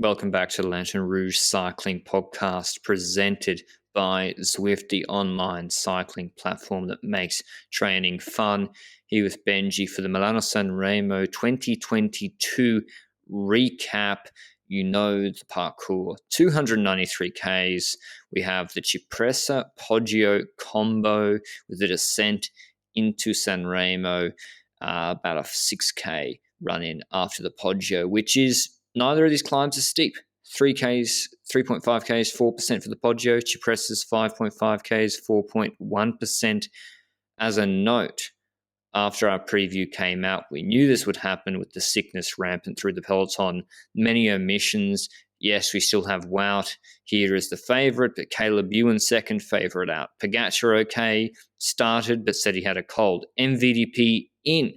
Welcome back to the Lanterne Rouge Cycling Podcast, presented by Zwift, the online cycling platform that makes training fun. Here with Benji for the Milano-Sanremo 2022 recap. You know the parcours, 293 Ks. We have the Cipressa Poggio combo with the descent into Sanremo, about a 6K run-in after the Poggio, which is neither of these climbs are steep. 3Ks, 3.5 Ks, 4% for the Poggio. Cipressa's 5.5 Ks, 4.1%. As a note, after our preview came out, we knew this would happen with the sickness rampant through the peloton. Many omissions. Yes, we still have Wout here as the favourite, but Caleb Ewan second favourite out. Pogacar okay, started, but said he had a cold. MVDP in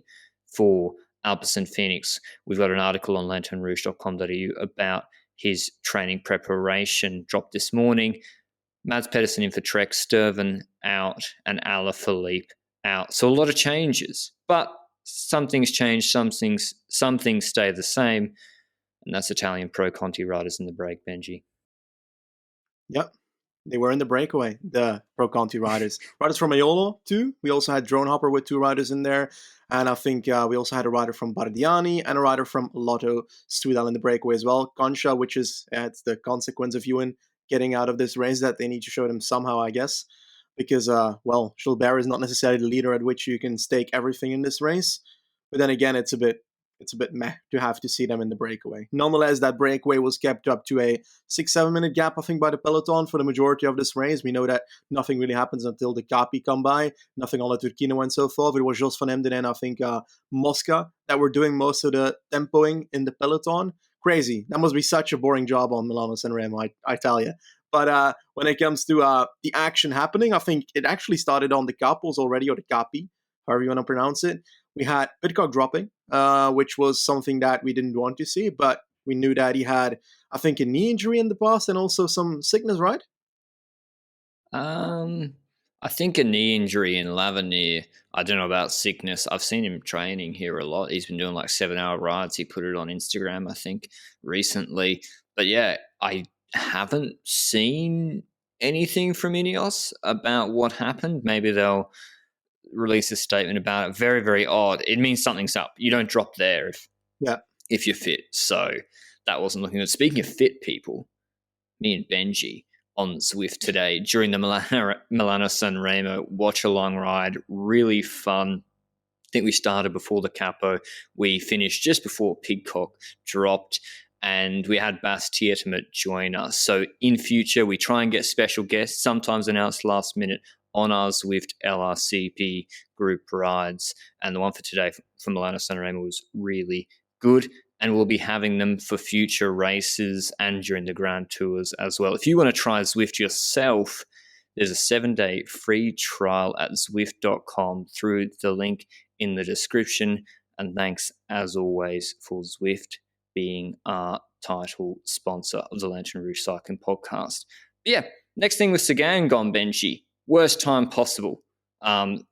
for Alpecin Phoenix. We've got an article on lanternerouge.com.au about his training preparation, dropped this morning. Mads Pedersen in for Trek, Sturven out, and Alaphilippe out. So a lot of changes, but some things change, some things stay the same, and that's Italian Pro Conti riders in the break, Benji. Yep, they were in the breakaway, the Pro Conti riders. Riders from Aiolo, too. We also had Drone Hopper with two riders in there. And I think we also had a rider from Bardiani and a rider from Lotto Soudal in the breakaway as well. Concha, which is it's the consequence of Ewan getting out of this race that they need to show them somehow, I guess. Because, Gilbert is not necessarily the leader at which you can stake everything in this race. But then again, it's a bit meh to have to see them in the breakaway. Nonetheless, that breakaway was kept up to a 6-7 minute gap, I think, by the peloton for the majority of this race. We know that nothing really happens until the Capi come by, nothing on the Turquino and so forth. It was Jos van Emden and I think Mosca that were doing most of the tempoing in the peloton. Crazy. That must be such a boring job on Milano-Sanremo, I tell you. But when it comes to the action happening, I think it actually started on the Capos already, or the Capi, however you want to pronounce it. We had Pidcock dropping, which was something that we didn't want to see, but we knew that he had, I think, a knee injury in the past and also some sickness, right? I think a knee injury in Lavernier. I don't know about sickness. I've seen him training here a lot. He's been doing like 7-hour rides. He put it on Instagram, I think, recently. But yeah, I haven't seen anything from Ineos about what happened. Maybe they'll release a statement about it. Very, very odd. It means something's up. You don't drop there if you're fit. So that wasn't looking good. Speaking of fit people, me and Benji on Zwift today during the Milano-Sanremo watch-along ride. Really fun. I think we started before the Capo. We finished just before Pidcock dropped, and we had Bas Tiertemet join us. So in future, we try and get special guests, sometimes announced last minute, on our Zwift LRCP group rides. And the one for today from Milano-Sanremo was really good. And we'll be having them for future races and during the Grand Tours as well. If you want to try Zwift yourself, there's a 7-day free trial at Zwift.com through the link in the description. And thanks, as always, for Zwift being our title sponsor of the Lanterne Rouge Cycling Podcast. But yeah, next thing with Sagan gone, Benji. Worst time possible. What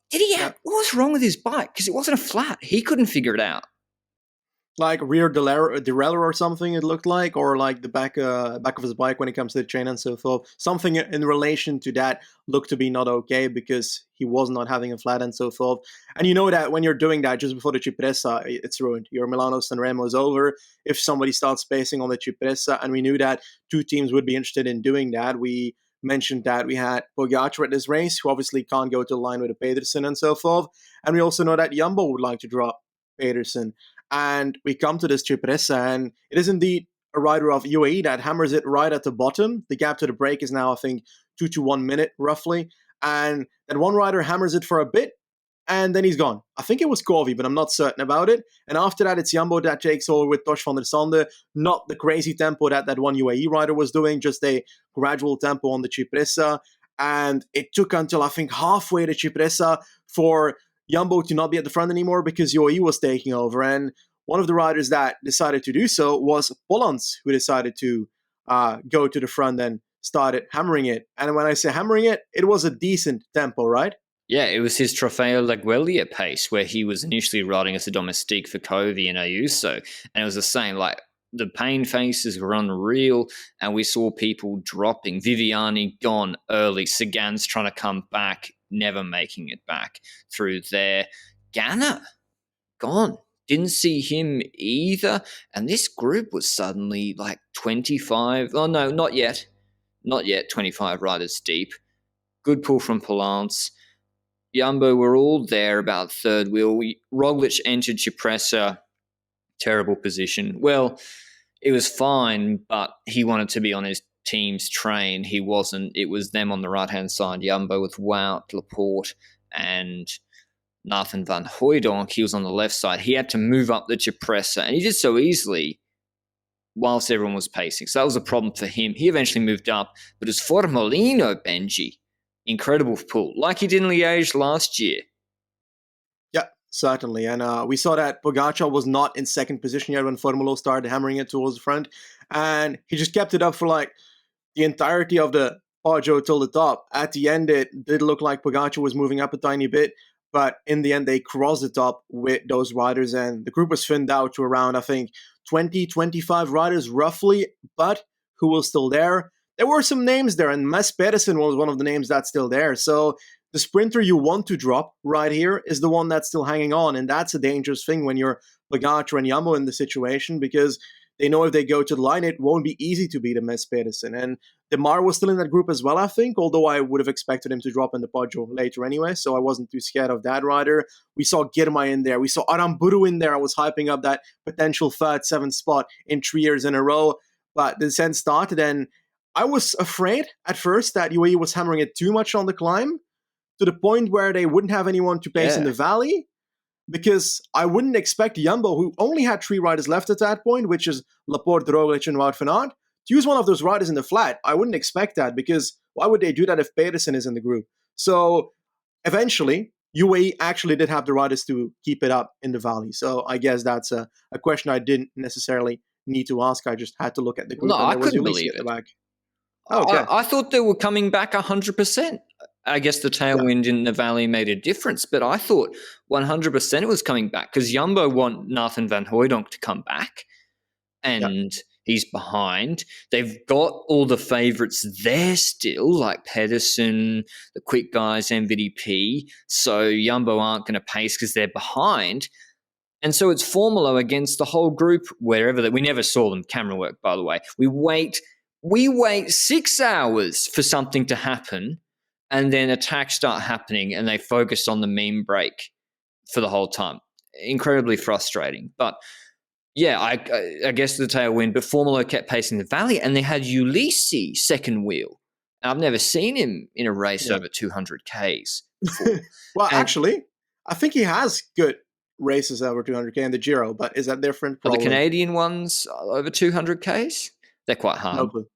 was wrong with his bike? Because it wasn't a flat. He couldn't figure it out. Like rear derailleur or something, it looked like, or like the back of his bike when it comes to the chain and so forth. Something in relation to that looked to be not okay because he was not having a flat and so forth. And you know that when you're doing that just before the Cipressa, it's ruined. Your Milano-Sanremo is over if somebody starts pacing on the Cipressa, and we knew that two teams would be interested in doing that. We mentioned that we had Pogacar at this race, who obviously can't go to the line with a Pedersen and so forth. And we also know that Jumbo would like to drop Pedersen. And we come to this Cipressa, and it is indeed a rider of UAE that hammers it right at the bottom. The gap to the break is now, I think, 2 to 1 minute, roughly. And that one rider hammers it for a bit, and then he's gone. I think it was Corvi, but I'm not certain about it. And after that, it's Jumbo that takes over with Tosh van der Sande. Not the crazy tempo that one UAE rider was doing, just a gradual tempo on the Cipressa. And it took until, I think, halfway to Cipressa for Jumbo to not be at the front anymore because UAE was taking over. And one of the riders that decided to do so was Polans, who decided to go to the front and started hammering it. And when I say hammering it, it was a decent tempo, right? Yeah, it was his Trofeo Laguelia pace where he was initially riding as a domestique for Covey and Ayuso. And it was the same, like, the pain faces were unreal, and we saw people dropping. Viviani gone early. Sagan's trying to come back, never making it back through there. Ganna gone. Didn't see him either. And this group was suddenly like 25. Oh, no, not yet. Not yet. 25 riders deep. Good pull from Palance. Jumbo were all there about third wheel. Roglic entered Cipressa. Terrible position. Well, it was fine, but he wanted to be on his team's train. He wasn't. It was them on the right-hand side. Jumbo with Wout, Laporte, and Nathan van Hooijdonk. He was on the left side. He had to move up the Cipressa, and he did so easily whilst everyone was pacing. So that was a problem for him. He eventually moved up, but it's Formolino, Benji. Incredible pull, like he did in Liège last year. Yeah, certainly. And we saw that Pogacar was not in second position yet when Formolo started hammering it towards the front. And he just kept it up for like the entirety of the Poggio till the top. At the end, it did look like Pogacar was moving up a tiny bit. But in the end, they crossed the top with those riders. And the group was thinned out to around, I think, 20, 25 riders roughly. But who was still there? There were some names there, and Mess Pedersen was one of the names that's still there. So the sprinter you want to drop right here is the one that's still hanging on, and that's a dangerous thing when you're Pogacar and Jumbo in the situation, because they know if they go to the line, it won't be easy to beat a Mess Pedersen. And Demar was still in that group as well, I think, although I would have expected him to drop in the Poggio later anyway, so I wasn't too scared of that rider. We saw Girmay in there. We saw Aramburu in there. I was hyping up that potential third, seventh spot in 3 years in a row, but the descent started, and I was afraid at first that UAE was hammering it too much on the climb to the point where they wouldn't have anyone to pace in the valley, because I wouldn't expect Jumbo, who only had 3 riders left at that point, which is Laporte, Roglic, and Wout van Aert, to use one of those riders in the flat. I wouldn't expect that, because why would they do that if Pedersen is in the group? So eventually, UAE actually did have the riders to keep it up in the valley. So I guess that's a question I didn't necessarily need to ask. I just had to look at the group. No, and I couldn't believe it. Back. Oh, okay. I thought they were coming back 100%. I guess the tailwind in the valley made a difference, but I thought 100% it was coming back, because Jumbo want Nathan van Hooijdonk to come back, and he's behind. They've got all the favourites there still, like Pedersen, the quick guys, MVDP, so Jumbo aren't going to pace because they're behind. And so it's Formula against the whole group, wherever we never saw them camera work, by the way. We wait 6 hours for something to happen, and then attacks start happening, and they focus on the meme break for the whole time. Incredibly frustrating. But yeah, I guess the tailwind, but Formula kept pacing the valley, and they had Ulissi second wheel. And I've never seen him in a race over 200 Ks before. Well, actually, I think he has good races over 200K in the Giro, but is that different? Are the Canadian ones over 200 Ks? They're quite hard. No clue.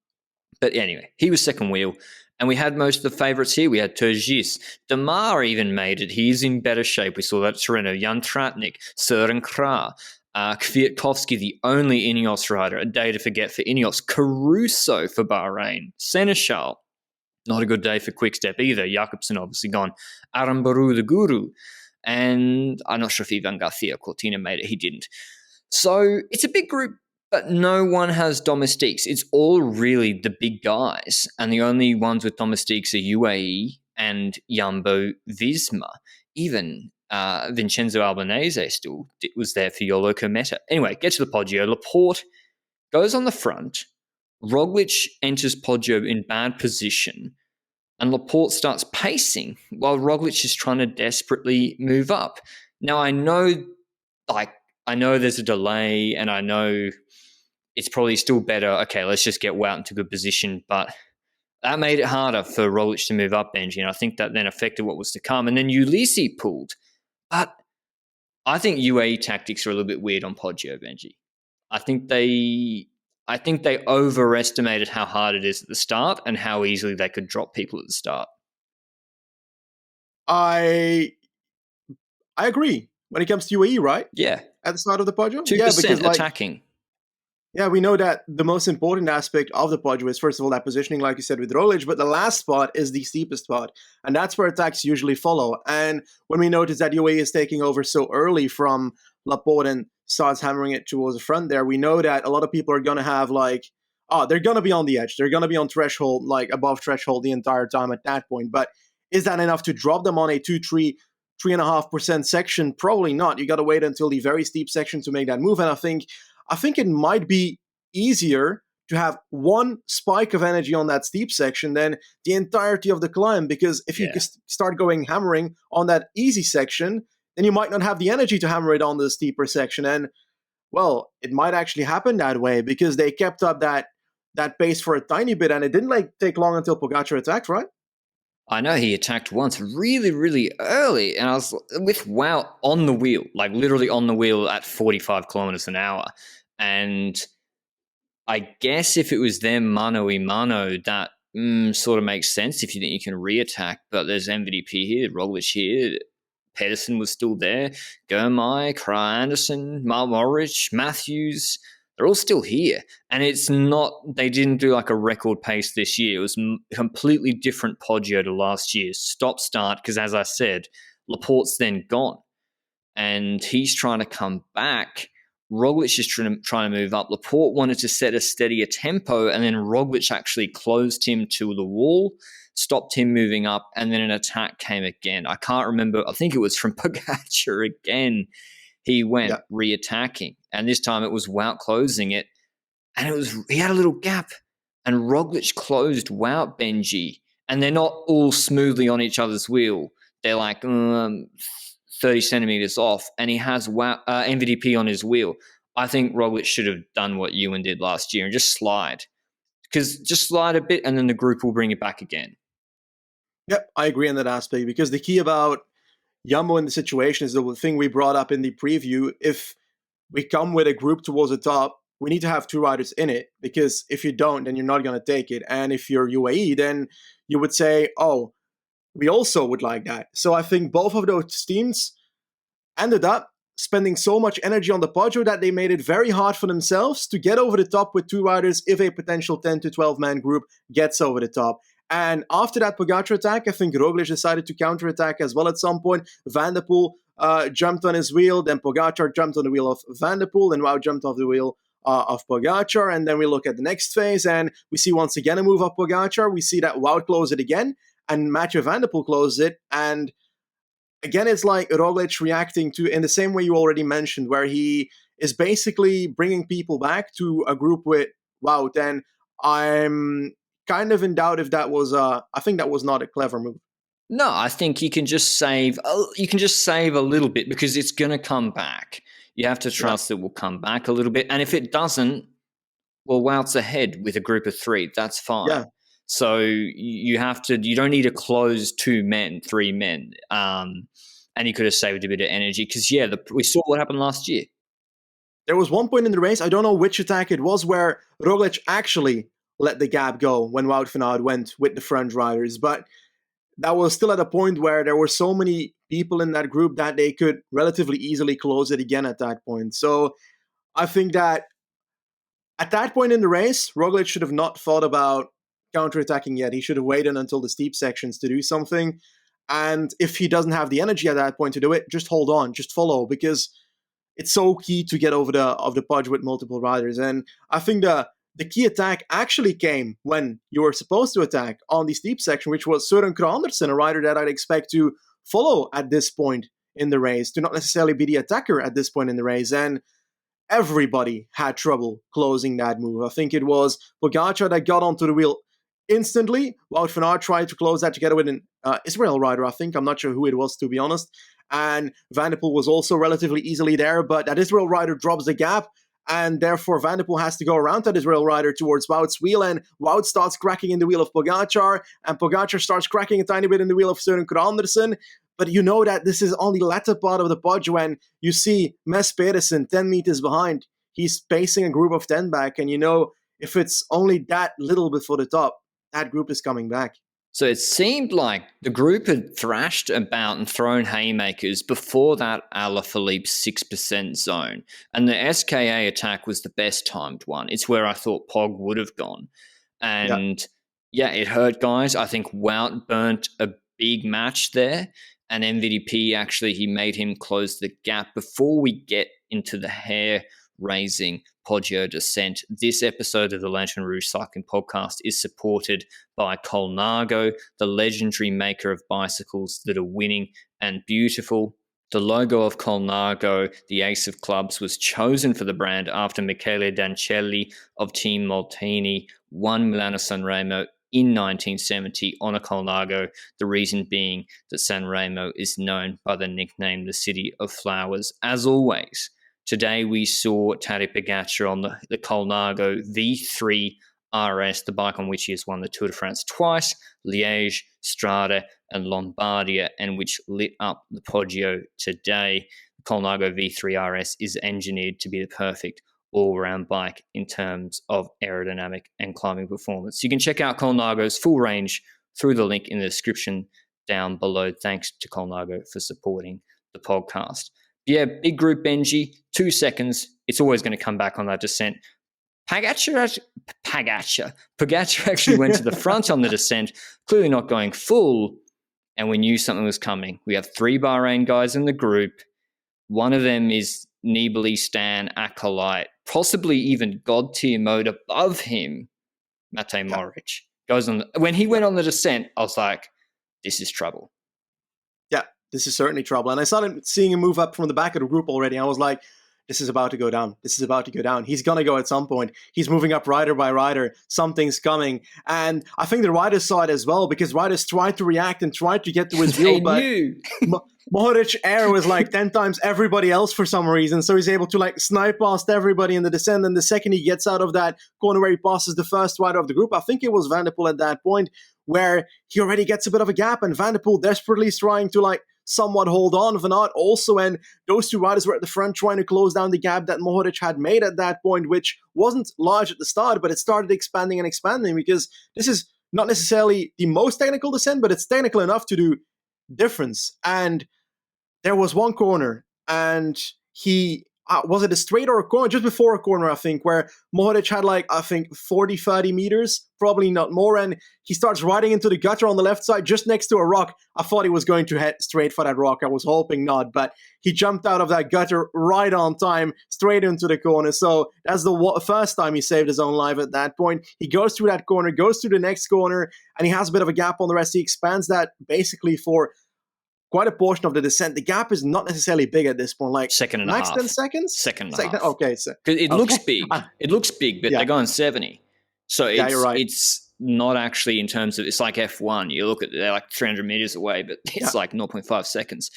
But anyway, he was second wheel, and we had most of the favourites here. We had Turgis. Demar even made it. He's in better shape. We saw that Tirreno, Jan Tratnik, Søren Kragh, Kwiatkowski, the only Ineos rider, a day to forget for Ineos. Caruso for Bahrain. Seneschal, not a good day for Quickstep either. Jakobsen obviously gone. Aramburu, the guru. And I'm not sure if Ivan Garcia Cortina made it. He didn't. So it's a big group, but no one has domestiques. It's all really the big guys, and the only ones with domestiques are UAE and Jumbo Visma. Even Vincenzo Albanese still was there for Yolo Cometa. Anyway, get to the Poggio. Laporte goes on the front. Roglic enters Poggio in bad position, and Laporte starts pacing while Roglic is trying to desperately move up. Now, I know there's a delay, and I know it's probably still better. Okay, let's just get Wout into good position, but that made it harder for Roglic to move up, Benji, and I think that then affected what was to come. And then Ulissi pulled. But I think UAE tactics are a little bit weird on Poggio, Benji. I think they overestimated how hard it is at the start and how easily they could drop people at the start. I agree. When it comes to UAE, right? Yeah. At the start of the Poggio? 2% because, attacking. Yeah, we know that the most important aspect of the Poggio is, first of all, that positioning, like you said, with Roglic, but the last spot is the steepest spot, and that's where attacks usually follow. And when we notice that UAE is taking over so early from Laporte and starts hammering it towards the front there, we know that a lot of people are going to have they're going to be on the edge. They're going to be on threshold, like above threshold the entire time at that point. But is that enough to drop them on a 3.5% section? Probably not. You got to wait until the very steep section to make that move. And I think it might be easier to have one spike of energy on that steep section than the entirety of the climb. Because if you start going hammering on that easy section, then you might not have the energy to hammer it on the steeper section. And, well, it might actually happen that way because they kept up that pace for a tiny bit, and it didn't take long until Pogacar attacked, right? I know he attacked once really, really early, and I was with Wout on the wheel, like literally on the wheel at 45 kilometers an hour. And I guess if it was them mano a mano, that sort of makes sense if you think you can re-attack. But there's MVDP here, Roglic here, Pedersen was still there, Girmay, Kraj Andersen, Mohoric, Matthews, they're all still here. And it's not, they didn't do like a record pace this year. It was completely different Poggio to last year. Stop-start, because as I said, Laporte's then gone. And he's trying to come back. Roglic is trying to move up. Laporte wanted to set a steadier tempo, and then Roglic actually closed him to the wall, stopped him moving up, and then an attack came again. I can't remember. I think it was from Pogacar again. He went re-attacking, and this time it was Wout closing it, and he had a little gap, and Roglic closed Wout, Benji, and they're not all smoothly on each other's wheel. They're like 30 centimeters off, and he has MVDP on his wheel. I think Roglic should have done what Ewan did last year and just slide, because just slide a bit, and then the group will bring it back again. Yep, I agree on that aspect, because the key about Jumbo in the situation is the thing we brought up in the preview. If we come with a group towards the top, we need to have two riders in it, because if you don't, then you're not going to take it. And if you're UAE, then you would say, oh, we also would like that. So I think both of those teams ended up spending so much energy on the Poggio that they made it very hard for themselves to get over the top with two riders if a potential 10 to 12 man group gets over the top. And after that Pogacar attack, I think Roglic decided to counterattack as well at some point. Van der Poel jumped on his wheel, then Pogacar jumped on the wheel of Van der Poel, and Wout jumped off the wheel of Pogacar. And then we look at the next phase, and we see once again a move of Pogacar. We see that Wout close it again, and Mathieu Van der Poel closes it. And again, it's like Roglic reacting to, in the same way you already mentioned, where he is basically bringing people back to a group with Wout. And I'm kind of in doubt if that was I think that was not a clever move. No, I think you can just save a little bit, because it's going to come back. You have to trust it will come back a little bit. And if it doesn't, well, Wout's ahead with a group of three. That's fine. Yeah. So you don't need to close 3 men. And you could have saved a bit of energy, because, we saw what happened last year. There was one point in the race, I don't know which attack it was, where Roglic actually let the gap go when Wout van Aert went with the front riders. But that was still at a point where there were so many people in that group that they could relatively easily close it again at that point. So I think that at that point in the race, Roglic should have not thought about counterattacking yet. He should have waited until the steep sections to do something. And if he doesn't have the energy at that point to do it, just hold on, just follow, because it's so key to get over the Poggio with multiple riders. And I think the key attack actually came when you were supposed to attack on the steep section, which was Søren Kragh Andersen, a rider that I'd expect to follow at this point in the race, to not necessarily be the attacker at this point in the race. And everybody had trouble closing that move. I think it was Pogacar that got onto the wheel instantly. Wout van Aert tried to close that together with an Israel rider, I think. I'm not sure who it was, to be honest. And Van der Poel was also relatively easily there, but that Israel rider drops the gap, and therefore Van der Poel has to go around that Israel rider towards Wout's wheel, and Wout starts cracking in the wheel of Pogacar, and Pogacar starts cracking a tiny bit in the wheel of Søren Kragh Andersen. But you know that this is on the latter part of the Poggio, when you see Mess Pedersen 10 meters behind. He's pacing a group of 10 back, and you know if it's only that little before the top, that group is coming back. So it seemed like the group had thrashed about and thrown haymakers before that Alaphilippe 6% zone. And the SKA attack was the best timed one. It's where I thought Pog would have gone. And it hurt guys. I think Wout burnt a big match there. And MVDP, actually, he made him close the gap before we get into the hair-raising Poggio descent. This episode of the Lanterne Rouge Cycling Podcast is supported by Colnago, the legendary maker of bicycles that are winning and beautiful. The logo of Colnago, the ace of clubs, was chosen for the brand after Michele Dancelli of Team Molteni won Milano-Sanremo in 1970 on a Colnago, the reason being that Sanremo is known by the nickname the City of Flowers. As always, today we saw Tadej Pogačar on the Colnago V3 RS, the bike on which he has won the Tour de France twice, Liège, Strade and Lombardia, and which lit up the Poggio today. The Colnago V3 RS is engineered to be the perfect all-round bike in terms of aerodynamic and climbing performance. You can check out Colnago's full range through the link in the description down below. Thanks to Colnago for supporting the podcast. Yeah, big group, Benji, 2 seconds. It's always going to come back on that descent. Pogačar actually went to the front on the descent, clearly not going full, and we knew something was coming. We have 3 Bahrain guys in the group. One of them is Nibali, Stan, Acolyte, possibly even God tier mode above him, Matej Mohoric. When he went on the descent, I was like, this is trouble. Yeah, this is certainly trouble. And I started seeing him move up from the back of the group already. I was like, this is about to go down. This is about to go down. He's going to go at some point. He's moving up rider by rider. Something's coming. And I think the riders saw it as well, because riders tried to react and tried to get to his wheel. But Mohoric air was like 10 times everybody else for some reason. So he's able to like snipe past everybody in the descent. And the second he gets out of that corner where he passes the first rider of the group, I think it was Van der Poel at that point, where he already gets a bit of a gap. And Van der Poel desperately is trying to like somewhat hold on. Van Aert also, and those 2 riders were at the front trying to close down the gap that Mohoric had made at that point, which wasn't large at the start, but it started expanding and expanding, because this is not necessarily the most technical descent, but it's technical enough to do difference. And there was one corner, and he was it a straight or a corner? Just before a corner, I think, where Mohoric had like, I think 40, 30 meters, probably not more. And he starts riding into the gutter on the left side, just next to a rock. I thought he was going to head straight for that rock. I was hoping not, but he jumped out of that gutter right on time, straight into the corner. So that's the first time he saved his own life at that point. He goes through that corner, goes through the next corner, and he has a bit of a gap on the rest. He expands that basically for quite a portion of the descent. The gap is not necessarily big at this point, like second and max a half. 10 seconds? Second and a half. Okay. So, it looks big. It looks big, but they're going 70. So you're right. It's not actually in terms of, it's like F1. You look at, they're like 300 meters away, but it's like 0.5 seconds.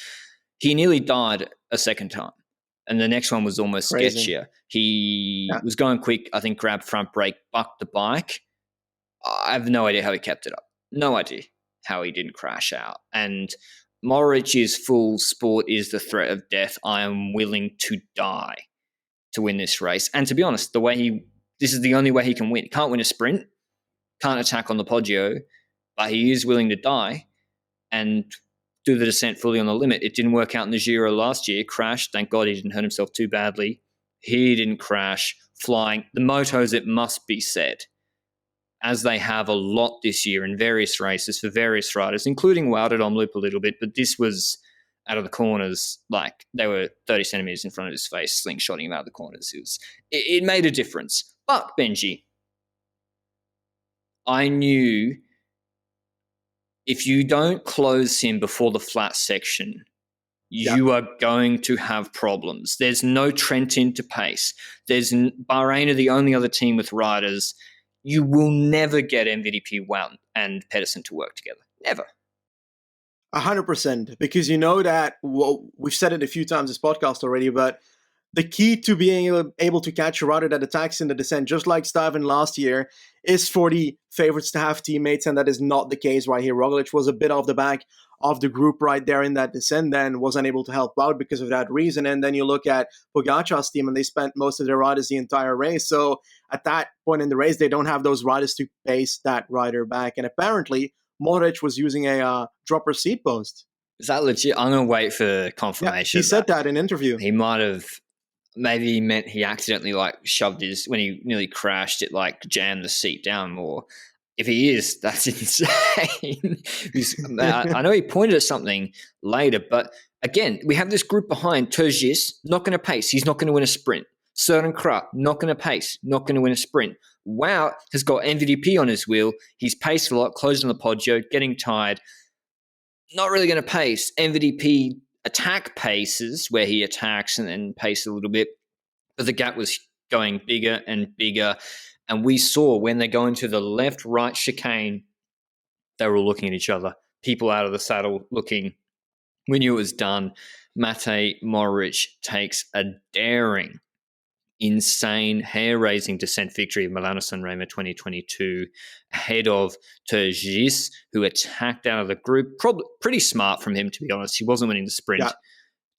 He nearly died a second time. And the next one was almost sketchier. He was going quick, I think grabbed front brake, bucked the bike. I have no idea how he kept it up. No idea how he didn't crash out. And Mohoric's full sport is the threat of death. I am willing to die to win this race. And to be honest, this is the only way he can win. He can't win a sprint, can't attack on the Poggio, but he is willing to die and do the descent fully on the limit. It didn't work out in the Giro last year. Crashed. Thank God he didn't hurt himself too badly. He didn't crash. Flying. The motos, it must be said, as they have a lot this year in various races for various riders, including Wout at Omloop a little bit, but this was out of the corners, like they were 30 centimeters in front of his face, slingshotting him out of the corners. It made a difference. But, Benji, I knew if you don't close him before the flat section, you are going to have problems. There's no Trentin to pace. Bahrain are the only other team with riders. You will never get MVDP, Wout and Pedersen to work together. Never. 100%. Because you know that, well, we've said it a few times this podcast already, but the key to being able to catch a rider that attacks in the descent, just like Stuyven last year, is for the favorites to have teammates, and that is not the case right here. Roglic was a bit off the back of the group right there in that descent, then was unable to help out because of that reason. And then you look at Pogačar's team, and they spent most of their riders the entire race. So at that point in the race, they don't have those riders to pace that rider back. And apparently, Mohoric was using a dropper seat post. Is that legit? I'm going to wait for confirmation. Yeah, he said that in an interview. He might have, maybe he meant he accidentally like shoved when he nearly crashed, it like jammed the seat down more. If he is, that's insane. I know he pointed at something later, but Again, we have this group behind Turgis, not going to pace. He's not going to win a sprint. Certain not going to pace, not going to win a sprint. Wout has got MVDP on his wheel. He's paced a lot, closing the Poggio, getting tired. Not really going to pace. MVDP attack paces where he attacks and then pace a little bit. But the gap was going bigger and bigger. And we saw when they go into the left-right chicane, they were all looking at each other. People out of the saddle looking. We knew it was done. Matej Mohoric takes a daring, insane, hair-raising descent victory of Milano-Sanremo 2022 ahead of Turgis, who attacked out of the group. Probably pretty smart from him, to be honest. He wasn't winning the sprint. Yeah.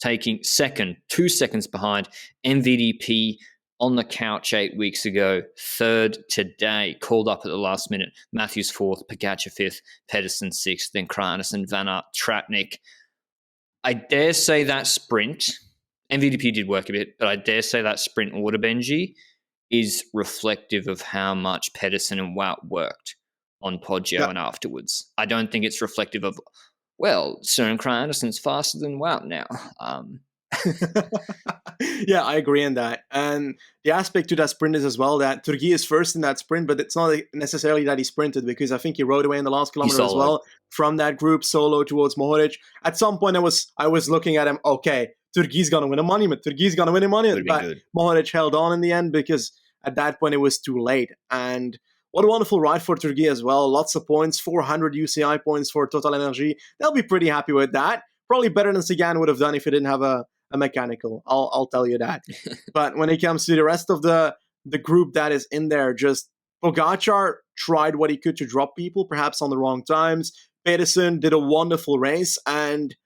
Taking second, 2 seconds behind. MVDP on the couch 8 weeks ago, third today, called up at the last minute. Matthews fourth, Pogacar fifth, Pedersen sixth, then Kraanesen, Van Aert, Tratnik. I dare say that sprint, MVDP did work a bit, but I dare say that sprint order, Benji, is reflective of how much Pedersen and Wout worked on Poggio and afterwards. I don't think it's reflective of, well, Søren Kraansen's faster than Wout now. Yeah, I agree on that. And the aspect to that sprint is as well that Turgis is first in that sprint, but it's not necessarily that he sprinted, because I think he rode away in the last kilometer as well from that group solo towards Mohoric. At some point I was looking at him, okay, Turgis going to win a monument. Turgis going to win a monument. But Mohoric held on in the end because at that point it was too late. And what a wonderful ride for Turgis as well. Lots of points, 400 UCI points for Total Energy. They'll be pretty happy with that. Probably better than Sagan would have done if he didn't have a mechanical. I'll tell you that. But when it comes to the rest of the group that is in there, just Pogacar tried what he could to drop people, perhaps on the wrong times. Pedersen did a wonderful race and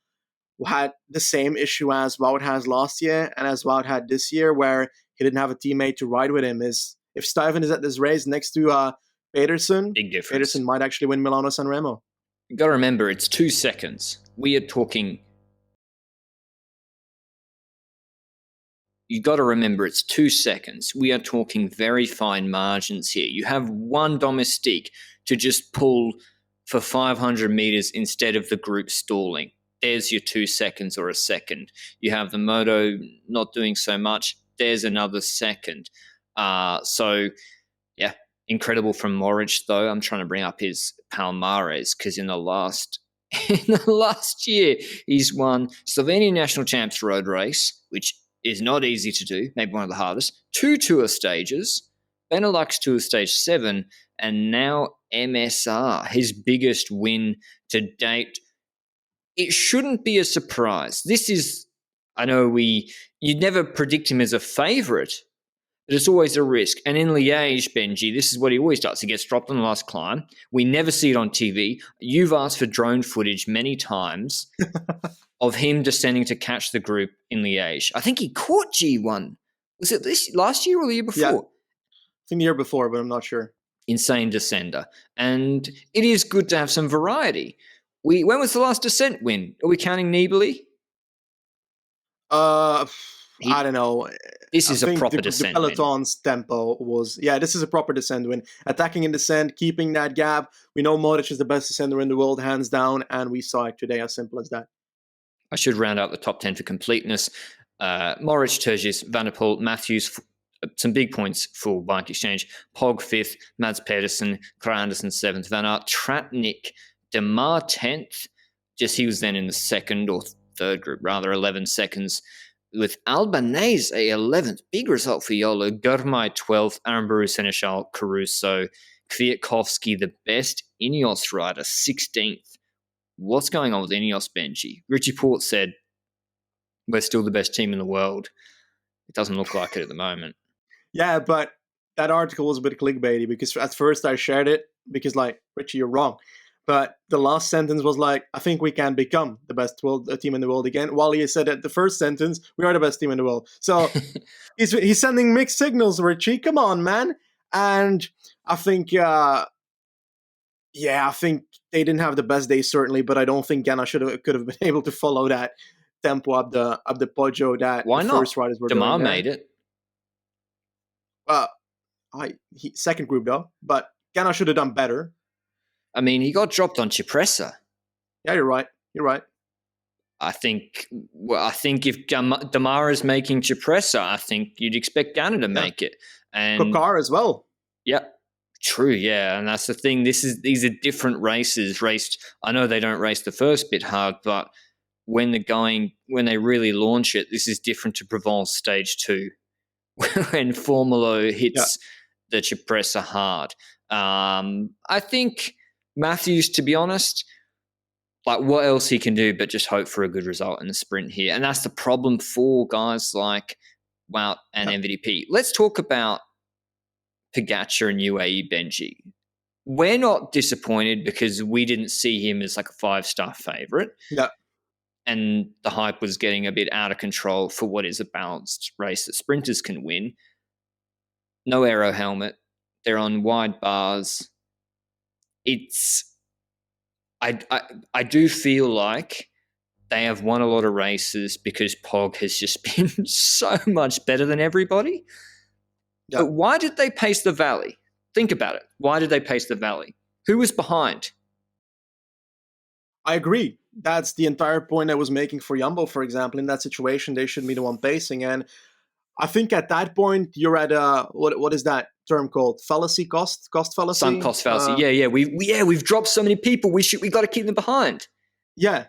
had the same issue as Wout has last year and as Wout had this year, where he didn't have a teammate to ride with him. Is if Stuyven is at this race next to Pedersen, big difference. Pedersen might actually win Milano-Sanremo. You got to remember, it's 2 seconds. We are talking. You got to remember, it's 2 seconds. We are talking very fine margins here. You have one domestique to just pull for 500 meters instead of the group stalling. There's your 2 seconds or a second. You have the moto not doing so much. There's another second. So, yeah, incredible from Mohoric, though. I'm trying to bring up his palmares because in the last year, he's won Slovenian National Champs road race, which is not easy to do, maybe one of the hardest, 2 tour stages, Benelux Tour Stage 7, and now MSR, his biggest win to date. It shouldn't be a surprise. This is, I know you'd never predict him as a favourite, but it's always a risk. And in Liège, Benji, this is what he always does. He gets dropped on the last climb. We never see it on TV. You've asked for drone footage many times of him descending to catch the group in Liège. I think he caught G1. Was it last year or the year before? Yeah, I think the year before, but I'm not sure. Insane descender. And it is good to have some variety. When was the last descent win? Are we counting Nibali? I don't know. This is a proper descent win. The peloton's tempo was, this is a proper descent win. Attacking in descent, keeping that gap. We know Mohoric is the best descender in the world, hands down, and we saw it today, as simple as that. I should round out the top 10 for completeness. Mohoric, Turgis, Van der Poel, Matthews, some big points for Bike Exchange. Pog 5th, Mads Pedersen, Kraanesen 7th, Van Aert, Tratnik, Demar 10th. He was then in the second or third group, rather, 11 seconds. With Albanese 11th, big result for Yolo. Gurmai 12th, Arambaru, Seneschal, Caruso, Kwiatkowski, the best Ineos rider, 16th. What's going on with Ineos, Benji? Richie Port said, we're still the best team in the world. It doesn't look like it at the moment. Yeah, but that article was a bit clickbaity because at first I shared it because, Richie, you're wrong. But the last sentence was I think we can become the best team in the world again. While he said at the first sentence, we are the best team in the world. So he's sending mixed signals, Richie. Come on, man. And I think, I think they didn't have the best day, certainly, but I don't think Ganna could have been able to follow that tempo up the Poggio that Why the not? first riders were Demar doing. made it. Second group, though. But Ganna should have done better. I mean, he got dropped on Cipressa. Yeah, you're right. I think if Damara is making Cipressa, I think you'd expect Ganna to make it. And Kokar as well. Yeah, true. Yeah, and that's the thing. These are different races raced. I know they don't race the first bit hard, but when they really launch it, this is different to Provence Stage 2 when Formulo hits the Cipressa hard. I think Matthews, to be honest, like what else he can do but just hope for a good result in the sprint here. And that's the problem for guys like Wout and MVDP. Let's talk about Pogacar and UAE Benji. We're not disappointed because we didn't see him as like a 5-star favorite. Yeah. And the hype was getting a bit out of control for what is a balanced race that sprinters can win. No aero helmet. They're on wide bars. I do feel like they have won a lot of races because Pog has just been so much better than everybody. Yep. But why did they pace the Valley? Think about it. Why did they pace the Valley? Who was behind? I agree. That's the entire point I was making for Jumbo, for example. In that situation, they should be the one pacing. And I think at that point, you're at what is that term called? Fallacy, cost fallacy? Some cost fallacy. Yeah. We've dropped so many people. We got to keep them behind. Yeah.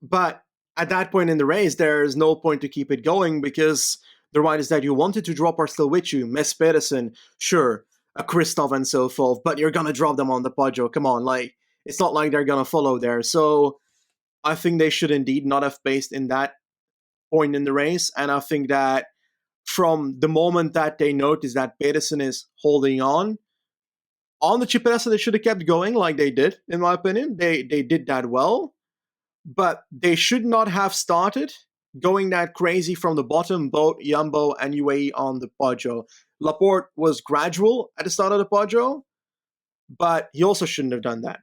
But at that point in the race, there's no point to keep it going because the riders that you wanted to drop are still with you. Mess Pedersen, sure, a Christoph and so forth, but you're going to drop them on the Poggio. Come on, like, it's not like they're going to follow there. So I think they should indeed not have paced in that point in the race. And I think that from the moment that they notice that Pedersen is holding on the Cipressa, they should have kept going like they did, in my opinion. They did that well. But they should not have started going that crazy from the bottom, both Jumbo and UAE on the Poggio. Laporte was gradual at the start of the Poggio, but he also shouldn't have done that.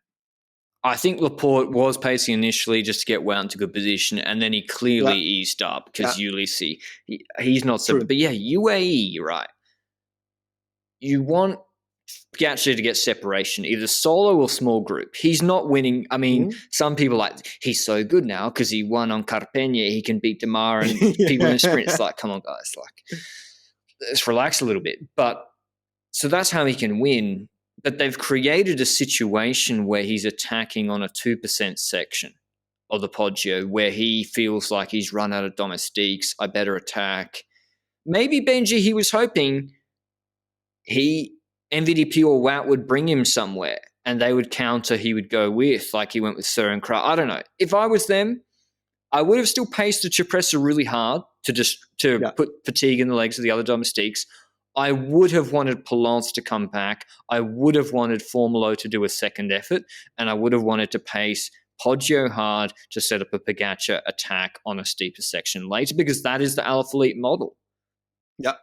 I think Laporte was pacing initially just to get Wout into good position, and then he clearly eased up because Ulysses, he's not so... True. But yeah, UAE, you're right. You want Pogacar to get separation, either solo or small group. He's not winning. I mean, some people like, he's so good now because he won on Carpegna. He can beat Demar and people in sprint. It's like, come on, guys. Like, let's relax a little bit. But so that's how he can win. But they've created a situation where he's attacking on a 2% section of the Poggio where he feels like he's run out of domestiques. I better attack. Maybe Benji, he was hoping MVDP or Wout would bring him somewhere and they would counter, he would go with, like he went with Sir and Kra. I don't know. If I was them, I would have still paced the Cipressa really hard to put fatigue in the legs of the other domestiques. I would have wanted Polance to come back. I would have wanted Formulo to do a second effort, and I would have wanted to pace Poggio hard to set up a Pogacar attack on a steeper section later, because that is the Alaphilippe model. Yep.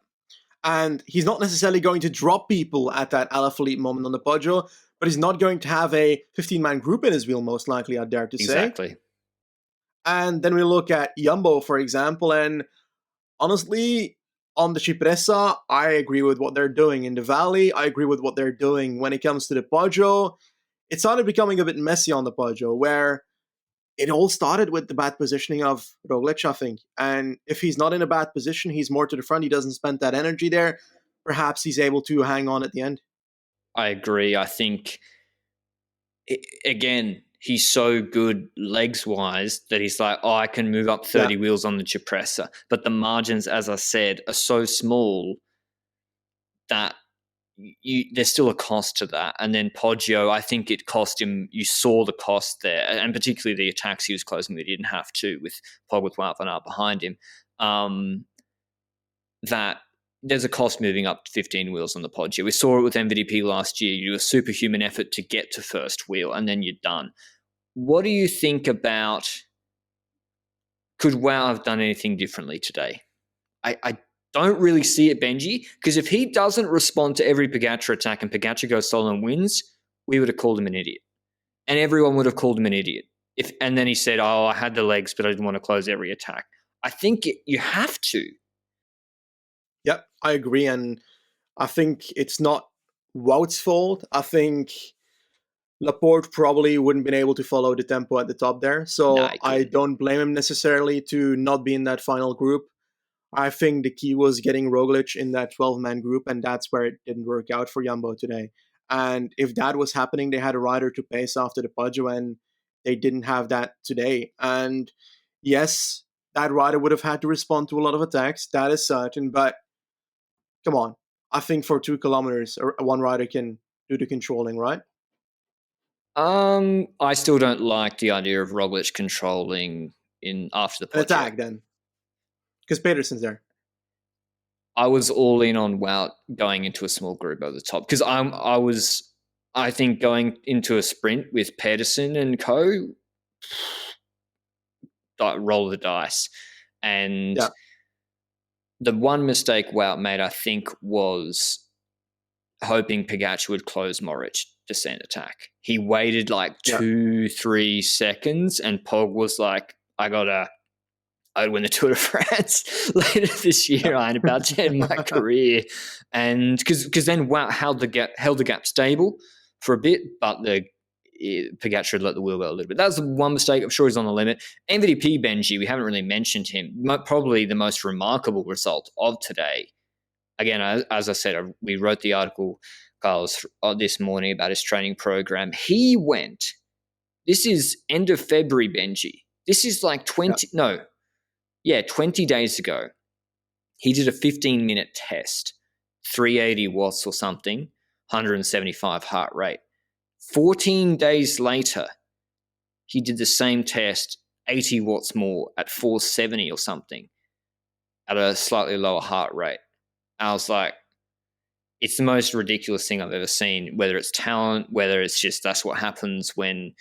And he's not necessarily going to drop people at that Alaphilippe moment on the Poggio, but he's not going to have a 15-man group in his wheel, most likely, I dare to say. Exactly. And then we look at Jumbo, for example, and honestly, on the Cipressa, I agree with what they're doing. In the Valley, I agree with what they're doing. When it comes to the Poggio, it started becoming a bit messy on the Poggio, where it all started with the bad positioning of Roglic, I think. And if he's not in a bad position, he's more to the front, he doesn't spend that energy there, perhaps he's able to hang on at the end. I agree. I think, again, he's so good legs-wise that he's like, I can move up 30 wheels on the Cipressa. But the margins, as I said, are so small that there's still a cost to that. And then Poggio, I think it cost him, you saw the cost there, and particularly the attacks he was closing that he didn't have to, with Pog with Wout van Aert behind him, that there's a cost moving up 15 wheels on the Poggio. We saw it with MVDP last year. You do a superhuman effort to get to first wheel, and then you're done. What do you think about, could Wout have done anything differently today? I don't really see it, Benji, because if he doesn't respond to every Pogacar attack and Pogacar goes solo and wins, we would have called him an idiot. And everyone would have called him an idiot. And then he said, I had the legs, but I didn't want to close every attack. I think you have to. Yep, I agree. And I think it's not Wout's fault. I think Laporte probably wouldn't been able to follow the tempo at the top there. No, So he I couldn't. don't blame him necessarily to not be in that final group. I think the key was getting Roglic in that 12-man group, and that's where it didn't work out for Jumbo today. And if that was happening, they had a rider to pace after the Poggio, and they didn't have that today. And yes, that rider would have had to respond to a lot of attacks, that is certain, but come on. I think for 2 kilometers, one rider can do the controlling, right? I still don't like the idea of Roglic controlling in after the An Poggio. attack then, because Pedersen's there. I was all in on Wout going into a small group over the top because I think going into a sprint with Pedersen and co, roll the dice. And the one mistake Wout made, I think, was hoping Pogacar would close Moritz descent attack. He waited like 2-3 seconds, and Pog was like, I'd win the Tour de France later this year. I'm about to end my career. And because then Wout held the gap stable for a bit, but Pogacar had let the wheel go a little bit. That was the one mistake. I'm sure he's on the limit. MVP Benji, we haven't really mentioned him. Probably the most remarkable result of today. Again, as I said, we wrote the article, Carlos, this morning about his training program. He went, this is end of February, Benji. This is like 20 days ago. He did a 15-minute test, 380 watts or something, 175 heart rate. 14 days later, he did the same test, 80 watts more at 470 or something, at a slightly lower heart rate. I was like, it's the most ridiculous thing I've ever seen, whether it's talent, whether it's just that's what happens when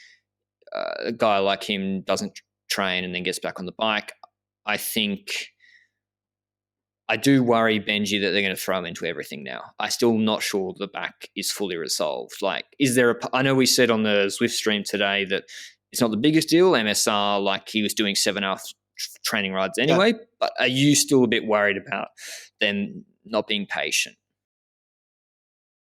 a guy like him doesn't train and then gets back on the bike. I think I do worry, Benji, that they're going to throw him into everything now. I'm still not sure the back is fully resolved. Like, I know we said on the Zwift stream today that it's not the biggest deal. MSR, like he was doing 7-hour training rides anyway, but are you still a bit worried about them not being patient?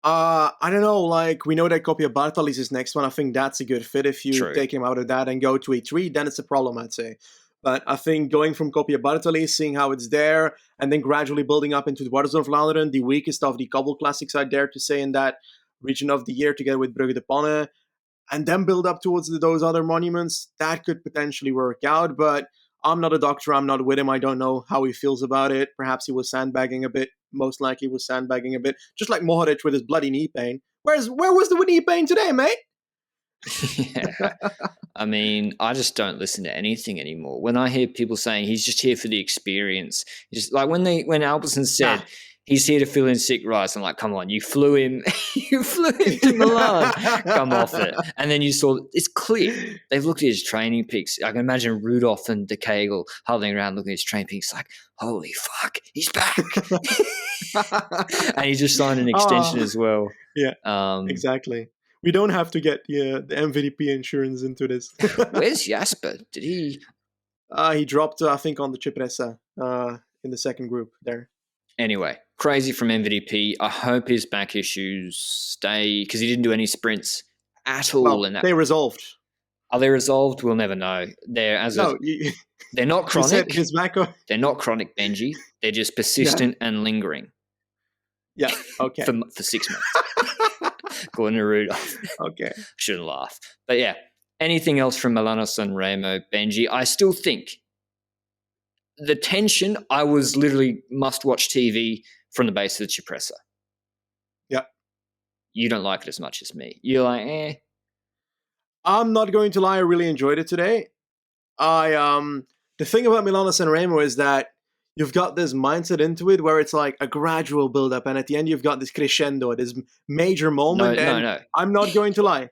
I don't know. Like, we know that Copia Bartali is his next one. I think that's a good fit. If you take him out of that and go to A3, then it's a problem, I'd say. But I think going from Copia Bartali, seeing how it's there, and then gradually building up into the Waters of Vlaanderen, the weakest of the Cobble Classics, I dare to say, in that region of the year, together with Brugge de Panne, and then build up towards those other monuments, that could potentially work out. But I'm not a doctor. I'm not with him. I don't know how he feels about it. Perhaps he was sandbagging a bit. Most likely he was sandbagging a bit. Just like Mohoric with his bloody knee pain. Where was the knee pain today, mate? Yeah. I mean, I just don't listen to anything anymore. When I hear people saying he's just here for the experience, just like when Albertson said he's here to fill in sick rides, I'm like, come on, you flew him to Milan, come off it. And then you saw it's clear. They've looked at his training pics. I can imagine Rudolph and De Kegel huddling around looking at his training pics like, holy fuck, he's back. And he just signed an extension as well. Yeah, exactly. We don't have to get the MVP insurance into this. Where's Jasper? Did he? He dropped, I think, on the Cipressa in the second group there. Anyway, crazy from MVP. I hope his back issues stay because he didn't do any sprints at all. Well, they resolved. Are they resolved? We'll never know. They're not chronic. They're not chronic, Benji. They're just persistent and lingering. Yeah. Okay. For 6 months. According to Rudolph. Okay. Shouldn't laugh. But yeah, anything else from Milano-Sanremo, Benji? I still think the tension, I was literally must-watch TV from the base of the Cipressa. Yeah. You don't like it as much as me. You're like, eh. I'm not going to lie, I really enjoyed it today. The thing about Milano-Sanremo is that you've got this mindset into it where it's like a gradual build-up, and at the end you've got this crescendo, this major moment. No. I'm not going to lie.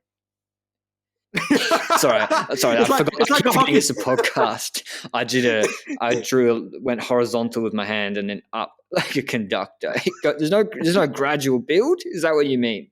sorry, I forgot. It's a podcast. Went horizontal with my hand and then up like a conductor. There's no gradual build. Is that what you mean?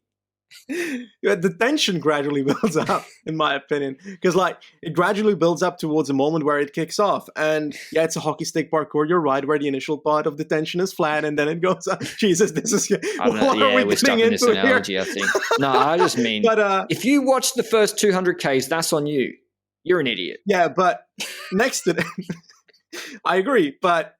The tension gradually builds up, in my opinion, because like it gradually builds up towards a moment where it kicks off. And yeah, it's a hockey stick parkour. You're right, where the initial part of the tension is flat, and then it goes up. Jesus, this is what are we we're stuck getting in this into analogy. here? I think. No, I just mean, But if you watch the first 200 Ks, that's on you. You're an idiot. yeah, but next to that, I agree. But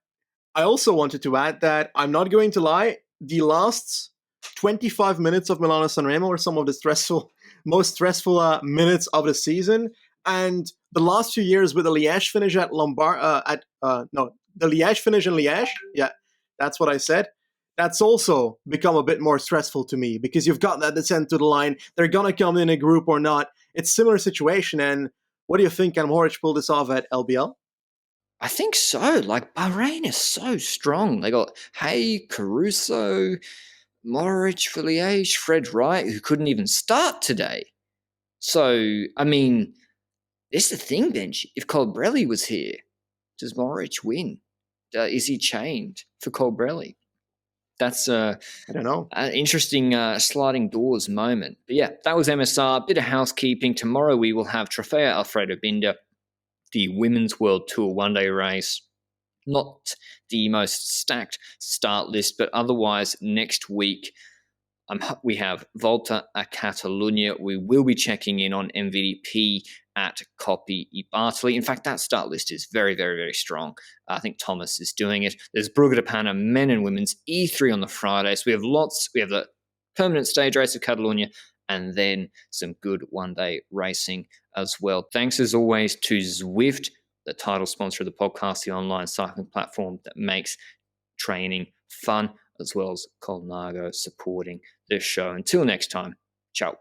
I also wanted to add that I'm not going to lie. The last 25 minutes of Milano-Sanremo were some of the most stressful minutes of the season. And the last few years with the Liège finish at the Liège finish in Liège, yeah, that's what I said. That's also become a bit more stressful to me because you've got that descent to the line. They're gonna come in a group or not. It's a similar situation. And what do you think? Can Mohoric pull this off at LBL? I think so. Like, Bahrain is so strong. They got Caruso, Mohoric for Liège, Fred Wright, who couldn't even start today. So, I mean, this is the thing, Benji. If Colbrelli was here, does Mohoric win? Is he chained for Colbrelli? That's I don't know. An interesting sliding doors moment. But yeah, that was MSR. Bit of housekeeping. Tomorrow we will have Trofeo Alfredo Binda, the Women's World Tour one-day race. Not the most stacked start list, but otherwise next week we have Volta a Catalunya. We will be checking in on MVP at Coppi e Bartoli. In fact, that start list is very, very, very strong. I think Thomas is doing it. There's Brugge de Pana, men and women's, E3 on the Friday. So we have the permanent stage race of Catalunya, and then some good one-day racing as well. Thanks as always to Zwift, the title sponsor of the podcast, the online cycling platform that makes training fun, as well as Colnago supporting this show. Until next time, ciao.